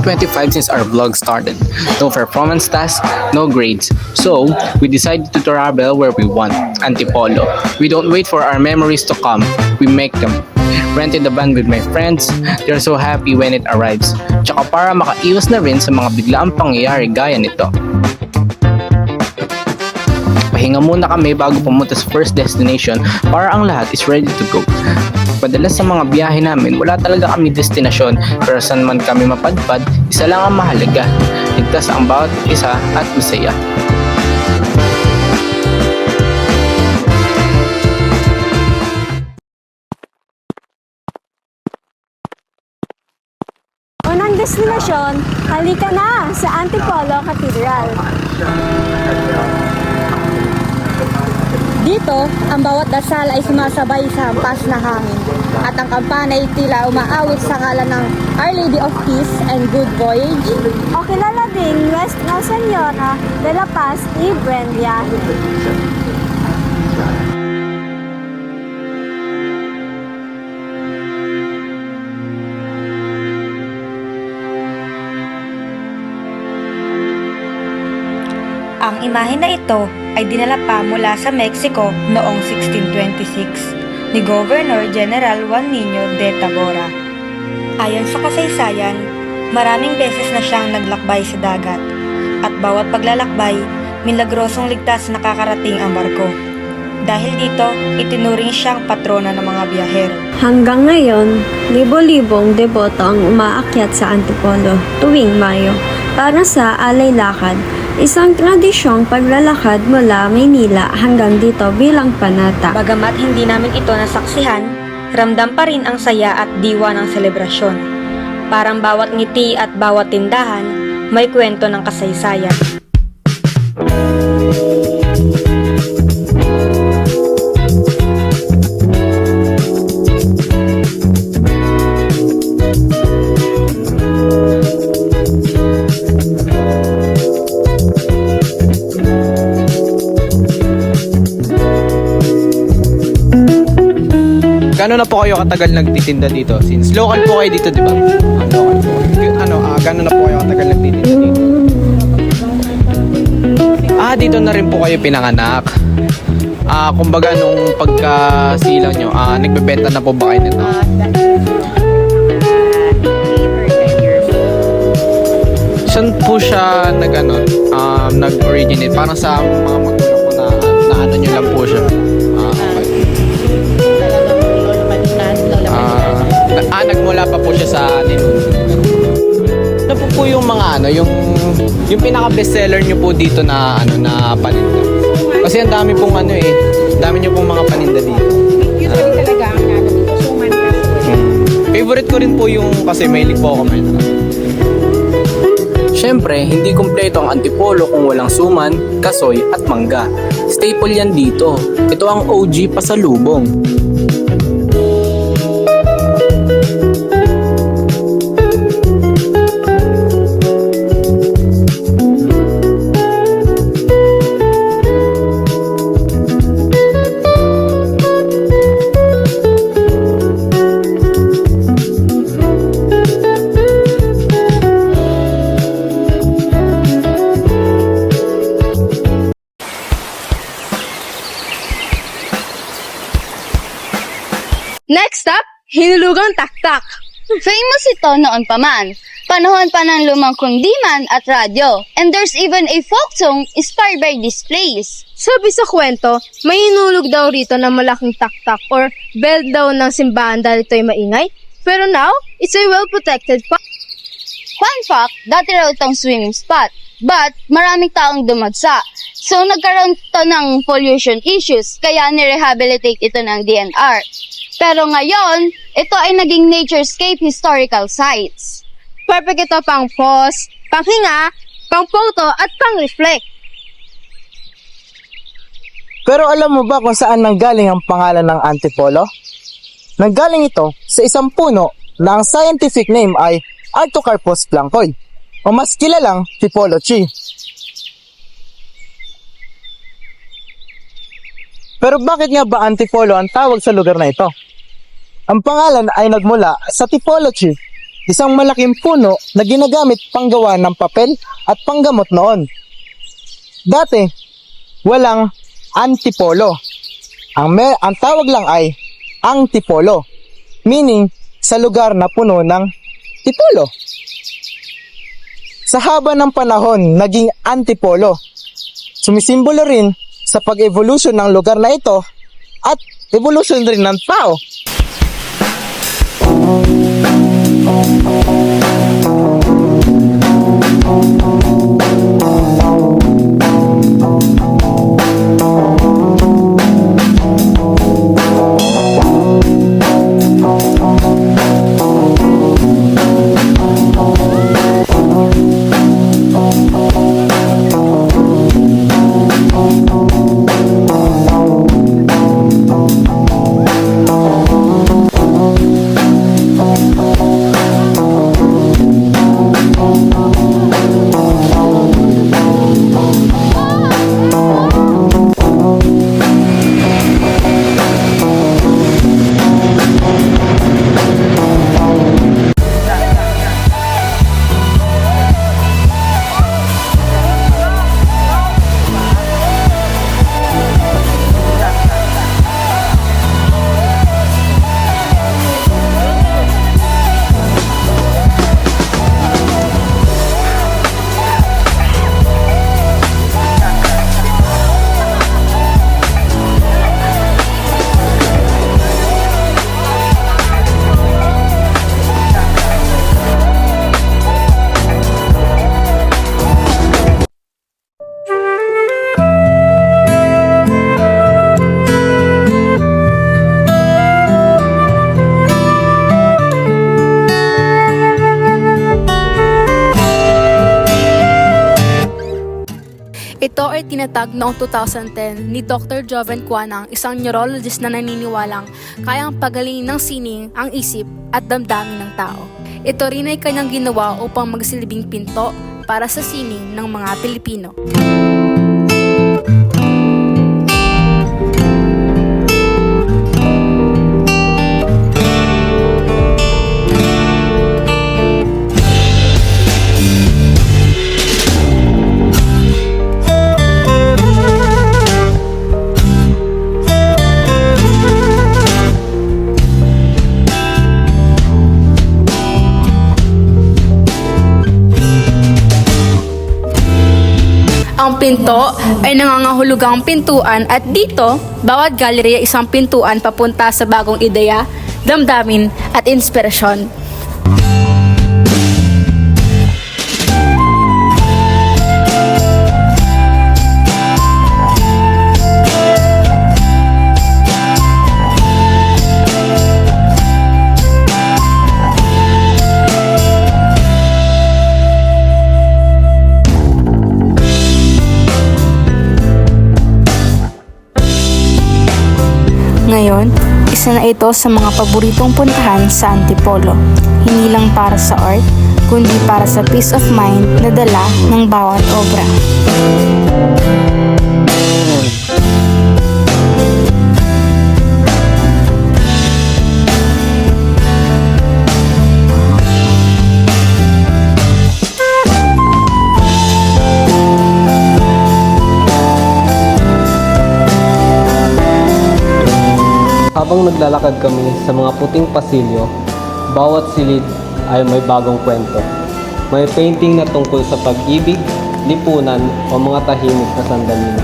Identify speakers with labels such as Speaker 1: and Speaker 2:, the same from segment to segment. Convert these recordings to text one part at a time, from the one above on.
Speaker 1: 2025 since our vlog started. No performance tasks, no grades. So, we decided to travel where we want, Antipolo. We don't wait for our memories to come, we make them. Rented the van with my friends, they're so happy when it arrives. Tsaka para makaiwas na rin sa mga biglaang pangyayari gaya nito. Pahinga muna kami bago pumunta sa first destination para ang lahat is ready to go. Madalas sa mga biyahe namin, wala talaga kami destinasyon, pero saan man kami mapadpad, isa lang ang mahalaga. Ligtas ang bawat isa at masaya.
Speaker 2: Unang destinasyon, halika na sa Antipolo Cathedral. Dito, ang bawat dasal ay sumasabay sa hampas na hangin at ang kampana ay tila umaawit sa ngalan ng Our Lady of Peace and Good Voyage o kilala din Nuestra Señora de la Paz y Buen Viaje.
Speaker 3: Ang imahe na ito ay dinala pa mula sa Mexico noong 1626 ni Governor General Juan Niño de Tabora. Ayon sa kasaysayan, maraming beses na siyang naglakbay sa dagat at bawat paglalakbay, milagrosong ligtas nakakarating ang barko. Dahil dito, itinuring siyang patrona ng mga biyahero.
Speaker 2: Hanggang ngayon, libo-libong deboto ang umaakyat sa Antipolo tuwing Mayo para sa alay lakad. Isang tradisyong paglalakad mula Maynila hanggang dito bilang panata.
Speaker 3: Bagamat hindi namin ito nasaksihan, ramdam pa rin ang saya at diwa ng selebrasyon. Parang bawat ngiti at bawat tindahan, may kwento ng kasaysayan.
Speaker 1: Gano'n na po kayo katagal nagtitinda dito? Since local po kayo dito, di ba? Local po. Gano'n na po kayo katagal nagtitinda dito? Dito na rin po kayo pinanganak. Kumbaga nung pagkasilang nyo, nagbebenta na po ba kayo nito? Saan po siya nag-originate? Parang sa mga magulang po na ano nyo lang po siya? Nagmula pa po siya sa ninuno. Ano po yung mga yung pinaka bestseller niyo po dito na na paninda? Kasi ang dami pong dami niyo pong mga paninda dito.
Speaker 4: Usually talaga ang dito, suman kasi.
Speaker 1: Favorite ko rin po yung kasi mahilig po ako kumain. Siyempre, hindi kumpleto ang Antipolo kung walang suman, kasoy at mangga. Staple yan dito. Ito ang OG pasalubong.
Speaker 5: Next up, Hinulugang Taktak.
Speaker 6: Famous ito noon pa man, panahon pa ng lumang kundiman at radyo, and there's even a folk song inspired by this place.
Speaker 5: Sabi sa kwento, may hinulog daw rito ng malaking taktak or bell daw ng simbahan dahil ito'y maingay. Pero now, it's a well-protected park.
Speaker 6: Fun fact, dati raw itong swimming spot, but maraming taong dumagsa. So nagkaroon to ng pollution issues, kaya nirehabilitate ito ng DNR. Pero ngayon, ito ay naging naturescape historical sites.
Speaker 5: Perfect ito pang pause, panghinga, pang photo at pang reflect.
Speaker 7: Pero alam mo ba kung saan nanggaling ang pangalan ng Antipolo? Nanggaling ito sa isang puno na ang scientific name ay Artocarpus blancoi o mas kilalang Tipolo tree. Pero bakit nga ba Antipolo ang tawag sa lugar na ito? Ang pangalan ay nagmula sa typology isang malaking puno na ginagamit panggawa ng papel at panggamot noon. Dati, walang antipolo. Ang tawag lang ay antipolo, meaning sa lugar na puno ng tipolo. Sa haba ng panahon, naging antipolo. Sumisimbolo rin sa pag-evolution ng lugar na ito at evolution rin ng tao.
Speaker 8: Ito ay tinatag noong 2010 ni Dr. Joven Cuanang, isang neurologist na naniniwalang kayang pagalingin ng sining ang isip at damdamin ng tao. Ito rin ay kanyang ginawa upang magsilbing pinto para sa sining ng mga Pilipino. Ang pinto ay nangangahulugang pintuan at dito, bawat gallery ay isang pintuan papunta sa bagong ideya, damdamin at inspirasyon. Ngayon, isa na ito sa mga paboritong puntahan sa Antipolo. Hindi lang para sa art, kundi para sa peace of mind na dala ng bawat obra.
Speaker 9: Habang naglalakad kami sa mga puting pasilyo, bawat silid ay may bagong kwento. May painting na tungkol sa pag-ibig, lipunan o mga tahimik na sandali na.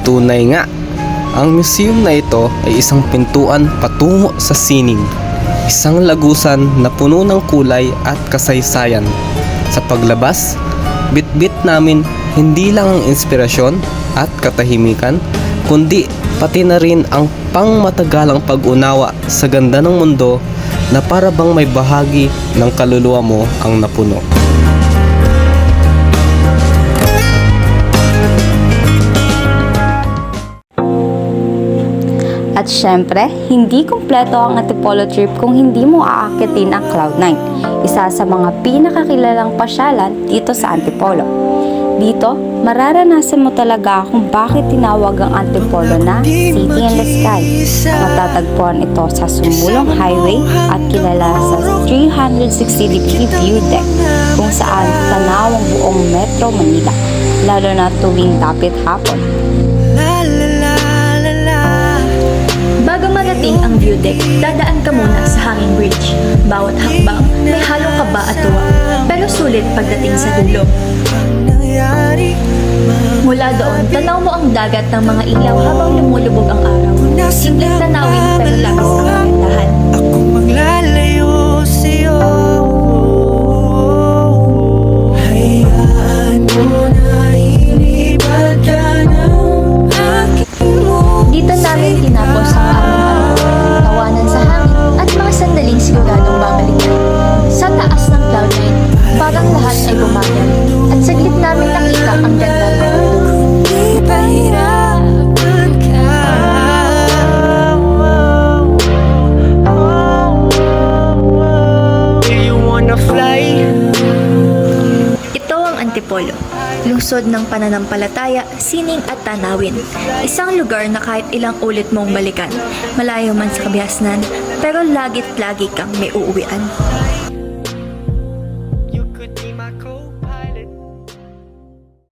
Speaker 10: Tunay nga, ang museum na ito ay isang pintuan patungo sa sining. Isang lagusan na puno ng kulay at kasaysayan. Sa paglabas, bit-bit namin hindi lang ang inspirasyon at katahimikan, kundi pati na rin ang pangmatagalang pag-unawa sa ganda ng mundo na para bang may bahagi ng kaluluwa mo ang napuno.
Speaker 6: At syempre, hindi kumpleto ang Antipolo trip kung hindi mo aakitin ang Cloud9, isa sa mga pinakakilalang pasyalan dito sa Antipolo. Dito, mararanasan mo talaga kung bakit tinawag ang Antipolo na City in the Sky. Matatagpuan ito sa Sumulong Highway at kilala sa 360-degree view deck kung saan tanaw ang buong Metro Manila, lalo na tuwing dapit hapon.
Speaker 2: Bago marating ang view deck, dadaan ka muna sa hanging bridge. Bawat hakbang may halong kaba at tuwa, pero sulit pagdating sa dulo. Mula doon, tanaw mo ang dagat ng mga ilaw habang lumulubog ang araw. Simpleng tanawin pero labis ang kagandahan.
Speaker 11: Ako maglalayo sa'yo. Hayaan mo na inibad ka ng aking mundo.
Speaker 2: Dito namin tinapos ang aming araw. Tawanan sa hangin at mga sandaling siguradong babalikan. Sa taas ng cloud9, parang lahat ay bumagal. At saglit namin nakita ang ganda ng mundo.
Speaker 11: Pahirapan ka. Do you wanna fly?
Speaker 2: Ito ang Antipolo, lungsod ng pananampalataya, sining at tanawin. Isang lugar na kahit ilang ulit mong balikan, malayo man sa kabihasnan, pero lagit-lagi kang may uuwian.